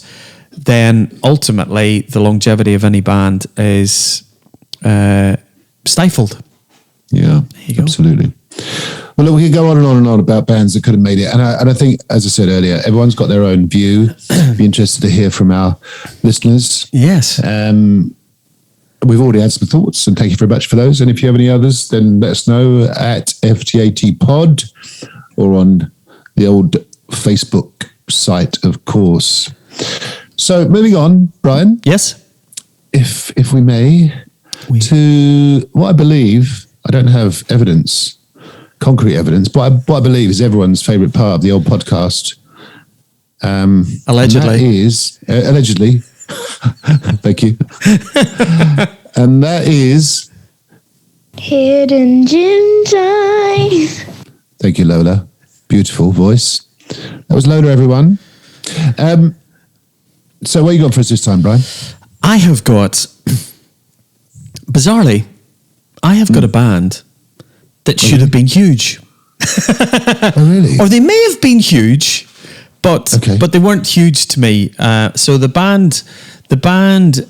then ultimately the longevity of any band is stifled. Yeah, absolutely. Well, look, we could go on and on and on about bands that could have made it. And I think, as I said earlier, everyone's got their own view. Be interested to hear from our listeners. Yes. We've already had some thoughts, and thank you very much for those. And if you have any others, then let us know at FTAT Pod or on the old Facebook site, of course. So moving on, Brian. Yes. If we may, to what I believe, I don't have evidence, concrete evidence, but what I believe is everyone's favourite part of the old podcast. Allegedly. Allegedly. Thank you. And that is Hidden Gems Eyes. Thank you, Lola. Beautiful voice. That was Lola, everyone. So what you got for us this time, Brian? I have got, bizarrely, a band that should have been huge. Oh, really? Or they may have been huge, but they weren't huge to me. So the band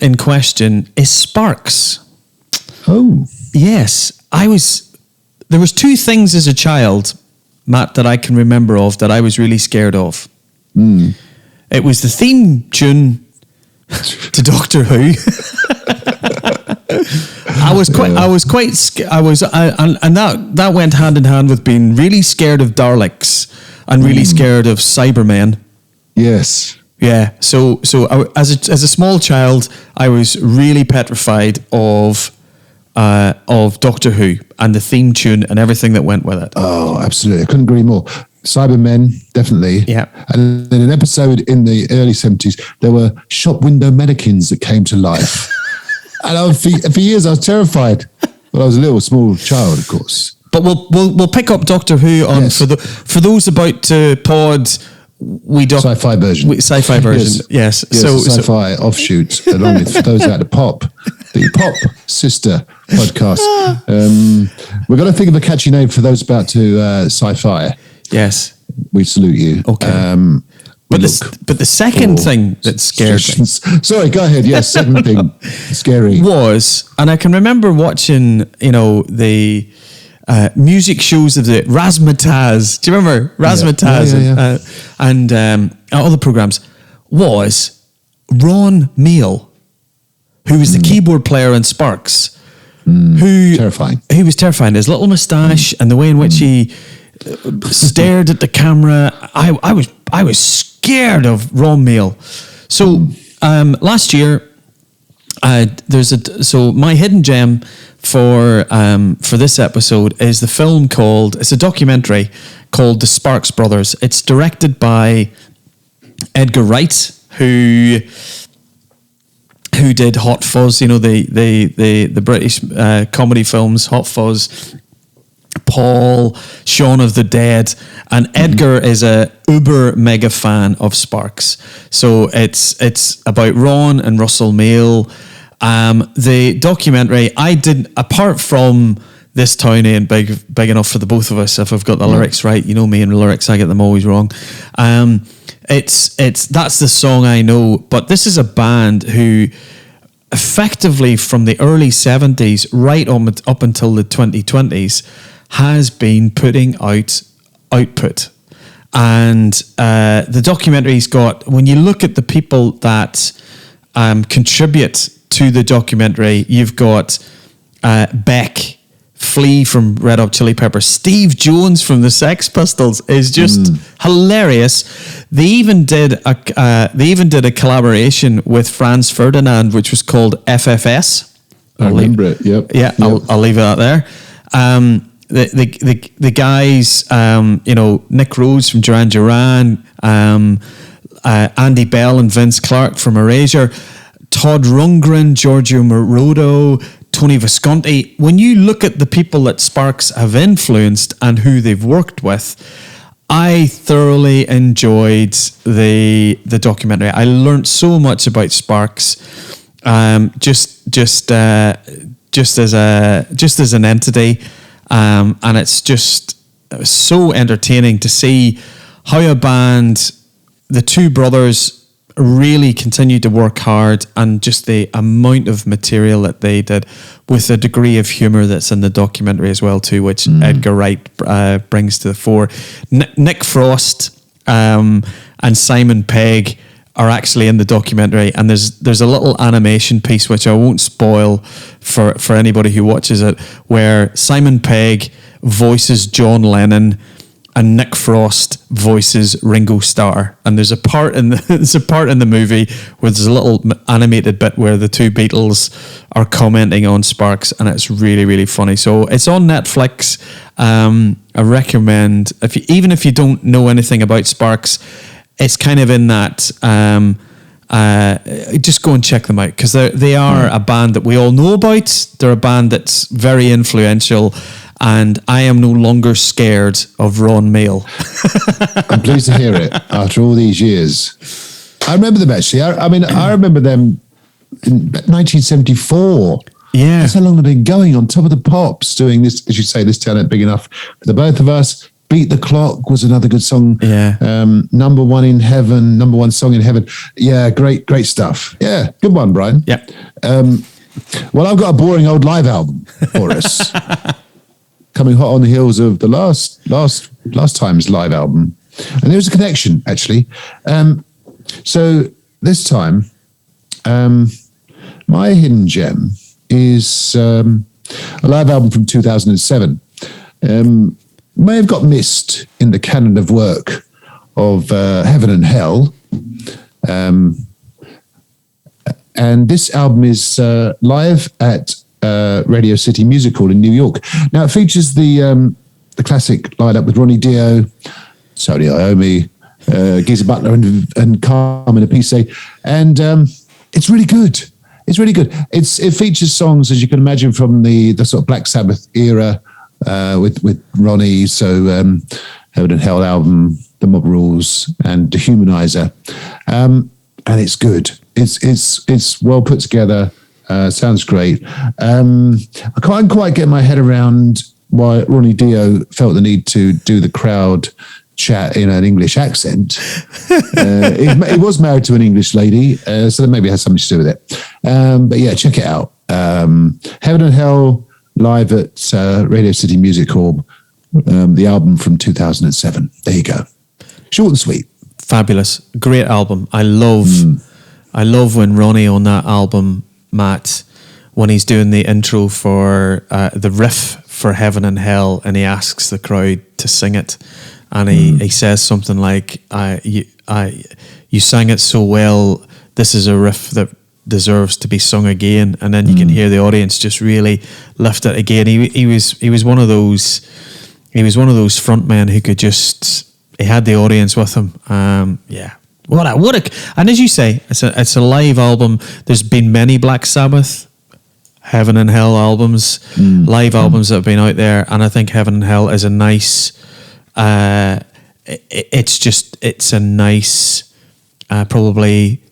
in question is Sparks. Oh. Yes. There was two things as a child, Matt, that I can remember of that I was really scared of. It was the theme tune to Doctor Who. That went hand in hand with being really scared of Daleks and really scared of Cybermen. Yes. Yeah. So as a small child, I was really petrified of Doctor Who and the theme tune and everything that went with it. Oh, absolutely. I couldn't agree more. Cybermen, definitely. Yeah. And in an episode in the early 70s, there were shop window mannequins that came to life. And for years I was terrified. But I was a little small child, of course. But we'll pick up Doctor Who on for those about to pod sci-fi version. Sci-fi version, yes. So sci-fi offshoot, along with, for those out of Pop, the Pop Sister podcast. We're going to think of a catchy name for those about to sci-fi. Yes. We salute you. Okay. But the second thing that scared me. Sorry, go ahead. Yes, second thing scary was, and I can remember watching, the music shows of the Razzmatazz. Do you remember Razzmatazz? Yeah. And all the programs, was Ron Meal, who was the keyboard player in Sparks. Who terrifying. He was terrifying. His little moustache and the way in which he stared at the camera. I was scared of Ron Meal. So last year, so my hidden gem for this episode is the film it's a documentary called The Sparks Brothers. It's directed by Edgar Wright, who did Hot Fuzz, the British comedy films, Hot Fuzz, Paul, Shaun of the Dead, and Edgar is a uber mega fan of Sparks. So it's about Ron and Russell Meal. The documentary apart from This Town Ain't Big Enough for the Both of Us, if I've got the lyrics right. You know me and the lyrics, I get them always wrong. That's the song I know, but this is a band who effectively from the early 70s right up until the 2020s has been putting out output. And the documentary's got, when you look at the people that contribute to the documentary, you've got Beck, Flea from Red Hot Chili Peppers, Steve Jones from the Sex Pistols is just hilarious. They even did a collaboration with Franz Ferdinand, which was called FFS. I remember it. Yep. Yeah, Yep. I'll leave it out there. The guys, Nick Rhodes from Duran Duran, Andy Bell and Vince Clarke from Erasure, Todd Rundgren, Giorgio Moroder, Tony Visconti. When you look at the people that Sparks have influenced and who they've worked with, I thoroughly enjoyed the documentary. I learned so much about Sparks, just as an entity, and it's just so entertaining to see how a band, the two brothers, really continued to work hard, and just the amount of material that they did, with a degree of humor that's in the documentary as well too, which Edgar Wright brings to the fore. Nick Frost and Simon Pegg are actually in the documentary, and there's a little animation piece which I won't spoil for anybody who watches it, where Simon Pegg voices John Lennon and Nick Frost voices Ringo Starr, and there's a part in the movie where there's a little animated bit where the two Beatles are commenting on Sparks, and it's really, really funny. So it's on Netflix. I recommend, even if you don't know anything about Sparks, it's kind of in that. Just go and check them out, because they are a band that we all know about. They're a band that's very influential. And I am no longer scared of Ron Meal. I'm pleased to hear it after all these years. I remember them actually. I remember them in 1974. Yeah. That's how long they've been going, on top of the Pops, doing this, as you say, This Talent Big Enough for the Both of Us. Beat the Clock was another good song. Yeah. Number one song in heaven. Yeah, great stuff. Yeah, good one, Brian. Yeah. Well, I've got a boring old live album for us. Coming hot on the heels of the last time's live album. And there's a connection, actually. So this time, my hidden gem is a live album from 2007. May have got missed in the canon of work of Heaven and Hell. And this album is live at Radio City Music Hall in New York. Now it features the classic lineup with Ronnie Dio, Tony Iommi, Geezer Butler, and Carmen Appice, and it's really good. It's really good. It features songs, as you can imagine, from the sort of Black Sabbath era with Ronnie. So Heaven and Hell album, The Mob Rules and Dehumanizer. And it's good. It's well put together. Sounds great. I can't quite get my head around why Ronnie Dio felt the need to do the crowd chat in an English accent. He was married to an English lady, so that maybe has something to do with it. But yeah, check it out. Heaven and Hell live at Radio City Music Hall, the album from 2007. There you go. Short and sweet. Fabulous. Great album. I love when Ronnie on that album, Matt, when he's doing the intro for the riff for Heaven and Hell, and he asks the crowd to sing it, and he says something like, you sang it so well, this is a riff that deserves to be sung again. And then you can hear the audience just really lift it again. He was one of those frontmen who could just, he had the audience with him. And as you say, it's a live album. There's been many Black Sabbath Heaven and Hell albums, live albums that have been out there, and I think Heaven and Hell is a nice. It's a nice, probably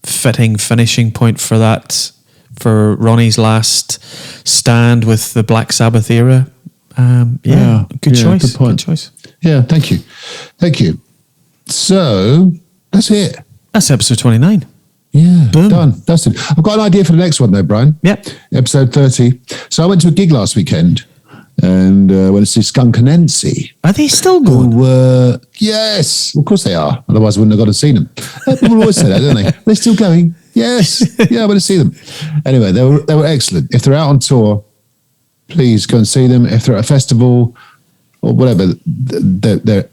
fitting finishing point for that, for Ronnie's last stand with the Black Sabbath era. Good choice. Good point. Good choice. Yeah, thank you. So that's it. That's episode 29. Yeah, Boom. done. That's it. I've got an idea for the next one though, Brian. Yep. Episode 30. So I went to a gig last weekend and went to see Skunk Anansie. Are they still going? Yes, of course they are. Otherwise I wouldn't have gone and seen them. People always say that, don't they? They're still going. Yes. Yeah, I went to see them. Anyway, they were excellent. If they're out on tour, please go and see them. If they're at a festival or whatever, they're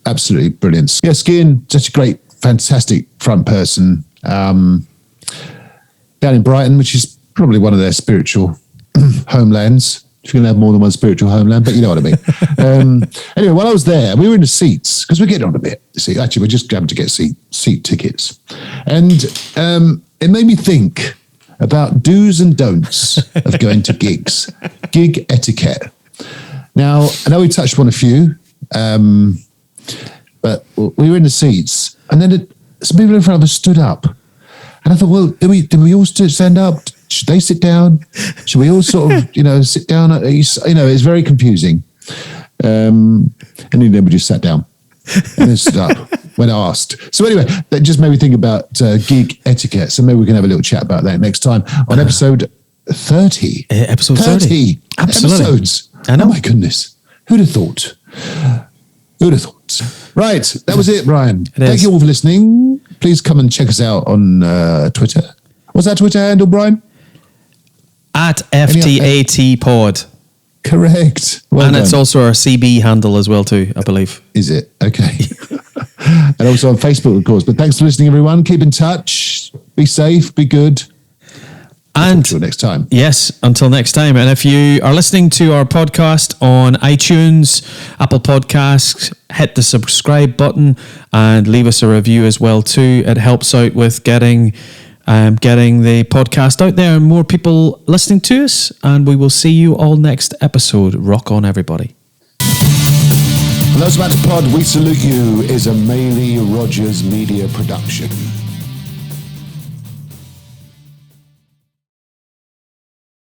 absolutely brilliant. Yeah, Skin, such a great, fantastic front person. Down in Brighton, which is probably one of their spiritual homelands. If you can have more than one spiritual homeland, but you know what I mean. Anyway, while I was there, we were in the seats because we're getting on a bit. See, actually, we're just having to get seat tickets, and it made me think about do's and don'ts of going to gigs, gig etiquette. Now, I know we touched upon a few, but we were in the seats, and then some people in front of us stood up. And I thought, well, do we all stand up? Should they sit down? Should we all sort of, sit down? It's very confusing. And then we just sat down and then stood up when asked. So anyway, that just made me think about gig etiquette. So maybe we can have a little chat about that next time on episode 30. Episode 30. Absolutely. Episodes. I know. Oh my goodness. Who'd have thought? Right, that was it, Brian. Thank you all for listening. Please come and check us out on Twitter. What's that Twitter handle, Brian? At FTAT Pod. Correct. Well and done. it's also our CB handle as well too, I believe. Is it? Okay. And also on Facebook, of course. But thanks for listening, everyone. Keep in touch. Be safe. Be good. And until next time. Yes, until next time. And if you are listening to our podcast on iTunes, Apple Podcasts, hit the subscribe button and leave us a review as well too. It helps out with getting the podcast out there and more people listening to us. And we will see you all next episode. Rock on, everybody. For those about to pod, We Salute You is a Maylie Rogers media production.